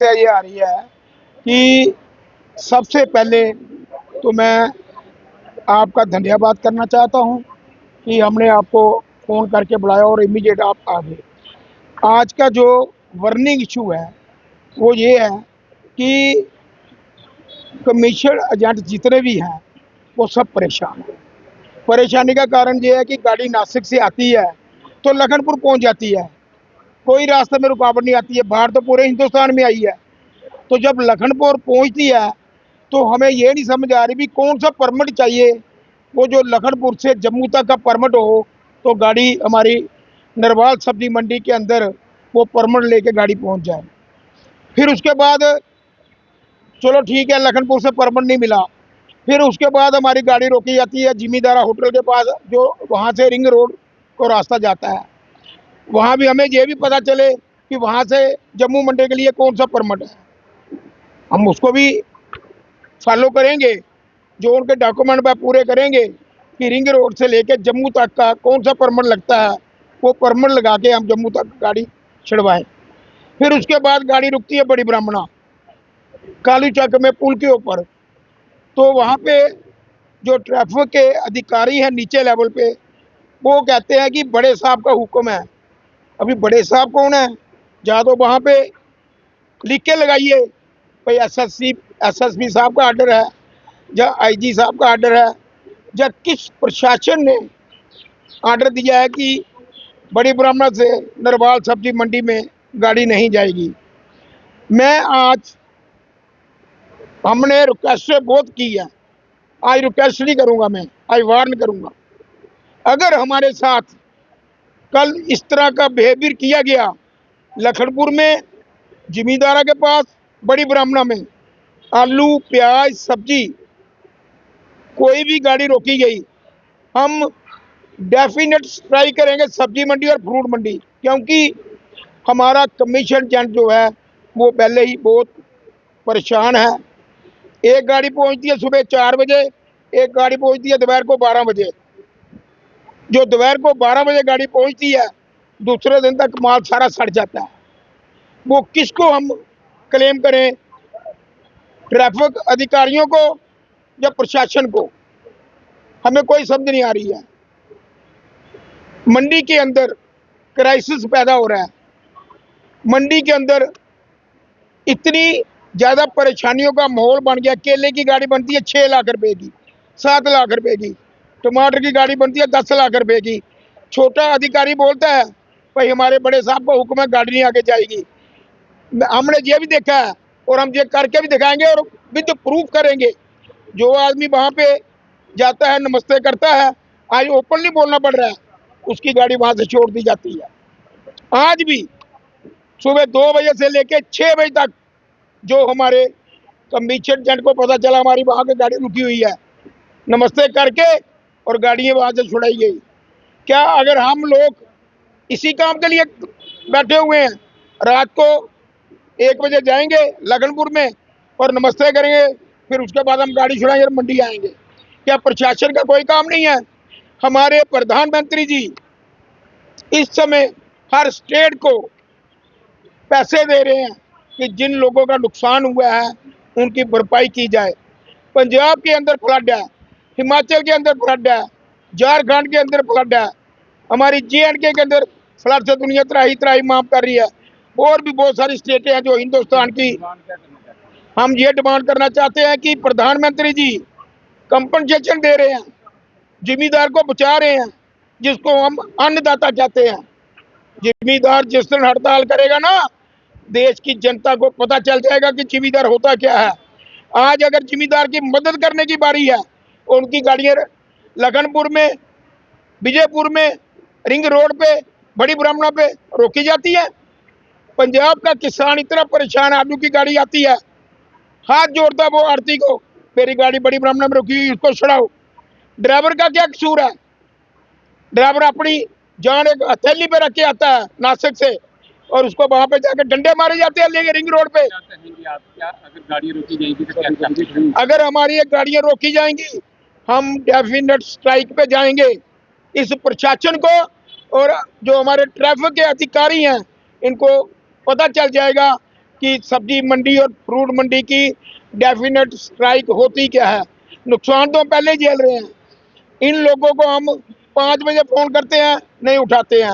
समस्या ये आ रही है कि सबसे पहले तो मैं आपका धन्यवाद करना चाहता हूँ कि हमने आपको फ़ोन करके बुलाया और इमीडिएट आप आ गए। आज का जो बर्निंग इशू है वो ये है कि कमीशन एजेंट जितने भी हैं वो सब परेशान हैं। परेशानी का कारण ये है कि गाड़ी नासिक से आती है तो लखनपुर पहुंच जाती है, कोई रास्ते में रुकावट नहीं आती है। बाहर तो पूरे हिंदुस्तान में आई है, तो जब लखनपुर पहुंचती है तो हमें ये नहीं समझ आ रही भी कौन सा परमिट चाहिए। वो जो लखनपुर से जम्मू तक का परमिट हो तो गाड़ी हमारी नरवाल सब्जी मंडी के अंदर वो परमिट लेके गाड़ी पहुंच जाए। फिर उसके बाद चलो ठीक है, लखनपुर से परमिट नहीं मिला, फिर उसके बाद हमारी गाड़ी रोकी जाती है जिमीदारा होटल के पास, जो वहाँ से रिंग रोड को रास्ता जाता है। वहाँ भी हमें ये भी पता चले कि वहाँ से जम्मू मंडी के लिए कौन सा परमिट है, हम उसको भी फॉलो करेंगे। जो उनके डॉक्यूमेंट पर पूरे करेंगे कि रिंग रोड से लेके जम्मू तक का कौन सा परमिट लगता है, वो परमिट लगा के हम जम्मू तक गाड़ी छिड़वाएं। फिर उसके बाद गाड़ी रुकती है बड़ी ब्राह्मणा काली चौक में पुल के ऊपर, तो वहाँ पे जो ट्रैफिक के अधिकारी हैं नीचे लेवल पे वो कहते हैं कि बड़े साहब का हुक्म है। अभी बड़े साहब कौन है? या तो वहाँ पे लिख के लगाइए भाई एसएसपी साहब का आर्डर है या आईजी साहब का आर्डर है, या किस प्रशासन ने आर्डर दिया है कि बड़ी ब्राह्मणा से नरवाल सब्जी मंडी में गाड़ी नहीं जाएगी। मैं आज हमने रिक्वेस्ट बहुत की है, आज रिक्वेस्ट नहीं करूंगा, मैं आज वार्न करूंगा। अगर हमारे साथ कल इस तरह का बिहेवियर किया गया लखनपुर में जिमीदारा के पास, बड़ी ब्राह्मणा में आलू प्याज सब्जी कोई भी गाड़ी रोकी गई, हम डेफिनेट स्ट्राइक करेंगे सब्जी मंडी और फ्रूट मंडी, क्योंकि हमारा कमीशन एजेंट जो है वो पहले ही बहुत परेशान है। एक गाड़ी पहुंचती है सुबह 4 बजे, एक गाड़ी पहुंचती है दोपहर को 12 बजे। जो दोपहर को 12 बजे गाड़ी पहुंचती है दूसरे दिन तक माल सारा सड़ जाता है। वो किसको हम क्लेम करें, ट्रैफिक अधिकारियों को या प्रशासन को? हमें कोई समझ नहीं आ रही है। मंडी के अंदर क्राइसिस पैदा हो रहा है, मंडी के अंदर इतनी ज़्यादा परेशानियों का माहौल बन गया। केले की गाड़ी बनती है 6 लाख रुपए की, 7 लाख रुपए की, टमाटर की गाड़ी बनती है 10 लाख रुपए की। छोटा अधिकारी बोलता है भाई हमारे बड़े साहब का हुक्म है गाड़ी नहीं आगे जाएगी। हमने ये भी देखा है और हम ये करके भी दिखाएंगे और विद प्रूफ करेंगे। जो आदमी वहाँ पे जाता है नमस्ते करता है, आज ओपनली बोलना पड़ रहा है, उसकी गाड़ी वहाँ से छोड़ दी जाती है। आज भी सुबह 2 बजे से लेके 6 बजे तक जो हमारे कमीशन एजेंट को पता चला हमारी वहाँ की गाड़ी रुकी हुई है, नमस्ते करके और गाड़ियाँ वहाँ से छुड़ाई गई। क्या अगर हम लोग इसी काम के लिए बैठे हुए हैं, रात को 1 बजे जाएंगे लखनपुर में और नमस्ते करेंगे, फिर उसके बाद हम गाड़ी छुड़ाएंगे और मंडी आएंगे? क्या प्रशासन का कोई काम नहीं है? हमारे प्रधानमंत्री जी इस समय हर स्टेट को पैसे दे रहे हैं कि जिन लोगों का नुकसान हुआ है उनकी भरपाई की जाए। पंजाब के अंदर फ्लड है, हिमाचल के अंदर फ्लड है, झारखंड के अंदर फ्लड है, हमारी JNK के अंदर फ्लड से दुनिया त्राही त्राही माफ कर रही है। और भी बहुत सारी स्टेटें हैं जो हिंदुस्तान की। हम ये डिमांड करना चाहते हैं कि प्रधानमंत्री जी कंपनसेशन दे रहे हैं, जिमीदार को बचा रहे हैं, जिसको हम अन्नदाता कहते हैं। जिमीदार जिस दिन हड़ताल करेगा ना, देश की जनता को पता चल जाएगा कि जिमीदार होता क्या है। आज अगर जिमीदार की मदद करने की बारी है, उनकी गाड़ियां लखनपुर में, विजयपुर में, रिंग रोड पे, बड़ी ब्राह्मणा पे रोकी जाती है। पंजाब का किसान इतना परेशान, आलू की गाड़ी आती है, हाथ जोड़ता वो आरती को, मेरी गाड़ी बड़ी ब्राह्मणा में रुकी हुई, उसको छुड़ाओ। ड्राइवर का क्या कसूर है? ड्राइवर अपनी जान एक हथेली पे रख के आता है नासिक से और उसको वहां पे जाकर डंडे मारे जाते हैं लेके रिंग रोड पे। अगर गाड़ियां रोकी जाएंगी तो क्या चाहेंगे? अगर हमारी ये गाड़ियां रोकी जाएंगी हम डेफिनेट स्ट्राइक पे जाएंगे। इस प्रशासन को और जो हमारे ट्रैफिक के अधिकारी हैं इनको पता चल जाएगा कि सब्जी मंडी और फ्रूट मंडी की डेफिनेट स्ट्राइक होती क्या है। नुकसान तो हम पहले ही झेल रहे हैं। इन लोगों को हम 5 बजे फ़ोन करते हैं, नहीं उठाते हैं,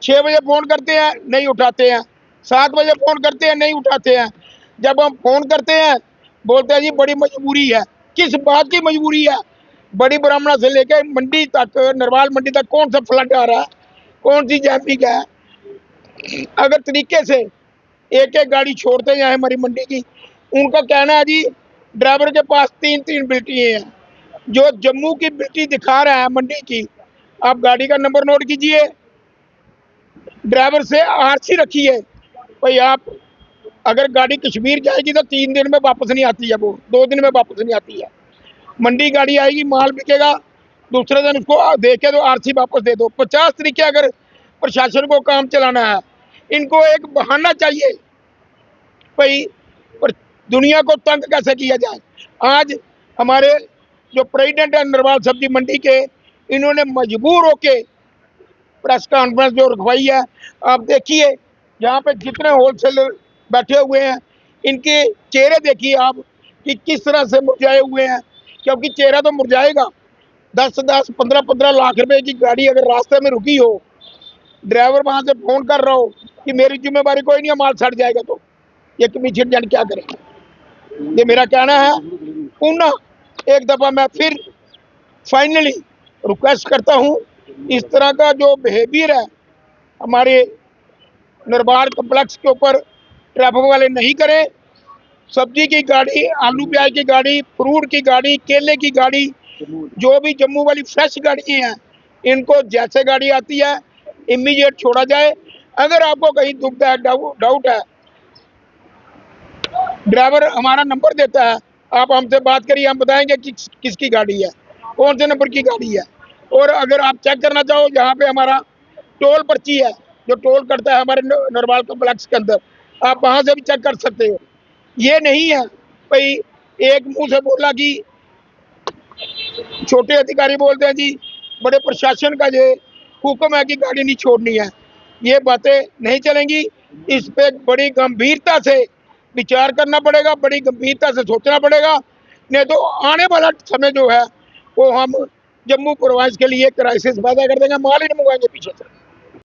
6 बजे फ़ोन करते हैं, नहीं उठाते हैं, 7 बजे फ़ोन करते हैं, नहीं उठाते हैं। जब हम फ़ोन करते हैं बोलते हैं जी बड़ी मजबूरी है। किस बात की मजबूरी है? बड़ी ब्राह्मणा से लेकर मंडी तक, नरवाल मंडी तक कौन सा फ्लड आ रहा है, कौन सी जैपिंग है? अगर तरीके से एक एक गाड़ी छोड़ते हैं हमारी मंडी की, उनका कहना है जी ड्राइवर के पास 3-3 बिल्टी हैं। जो जम्मू की बिल्टी दिखा रहा है मंडी की, आप गाड़ी का नंबर नोट कीजिए, ड्राइवर से आरसी रखिए। भाई आप अगर गाड़ी कश्मीर जाएगी तो 3 दिन में वापस नहीं आती है, वो 2 दिन में वापस नहीं आती है। मंडी गाड़ी आएगी, माल बिकेगा, दूसरे दिन उसको देके तो आरसी वापस दे दो। 50 तरीके अगर प्रशासन को काम चलाना है, इनको एक बहाना चाहिए भाई पर दुनिया को तंग कैसे किया जाए। आज हमारे जो प्रेसिडेंट है नरवाल सब्जी मंडी के, इन्होंने मजबूर होके प्रेस कॉन्फ्रेंस जो रखवाई है। आप देखिए यहाँ पे जितने होलसेलर बैठे हुए हैं, इनके चेहरे देखिए आप कि किस तरह से मुरझाए हुए हैं, क्योंकि चेहरा तो मुरझाएगा। 10-10, 15-15 लाख रुपए की गाड़ी अगर रास्ते में रुकी हो, ड्राइवर वहां से फोन कर रहा हो कि मेरी जिम्मेवारी कोई नहीं है, माल सड़ जाएगा, तो ये कमीशन जान क्या करेगा? ये मेरा कहना है। पुनः एक दफा मैं फिर फाइनली रिक्वेस्ट करता हूं, इस तरह का जो बिहेवियर है हमारे नरवाल कम्प्लेक्स के ऊपर ट्रैफिक वाले नहीं करें। सब्जी की गाड़ी, आलू प्याज की गाड़ी, फ्रूट की गाड़ी, केले की गाड़ी, जो भी जम्मू वाली फ्रेश गाड़ी हैं, इनको जैसे गाड़ी आती है इमीडिएट छोड़ा जाए। अगर आपको कहीं दुख है, डाउट है, ड्राइवर हमारा नंबर देता है, आप हमसे बात करिए, हम बताएंगे कि किसकी गाड़ी है, कौन से नंबर की गाड़ी है। और अगर आप चेक करना चाहो, यहाँ पे हमारा टोल पर्ची है जो टोल करता है हमारे नरवाल कम्प्लेक्स के अंदर, आप वहां से भी चेक कर सकते हो। ये नहीं है भाई एक मुंह से बोला कि छोटे अधिकारी बोलते हैं जी बड़े प्रशासन का ये हुक्म है कि गाड़ी नहीं छोड़नी है। ये बातें नहीं चलेंगी। इस पे बड़ी गंभीरता से विचार करना पड़ेगा, बड़ी गंभीरता से सोचना पड़ेगा, नहीं तो आने वाला समय जो है वो हम जम्मू प्रोविंस के लिए क्राइसिस पैदा कर देंगे, माल ही नहीं मंगवाएंगे पीछे से।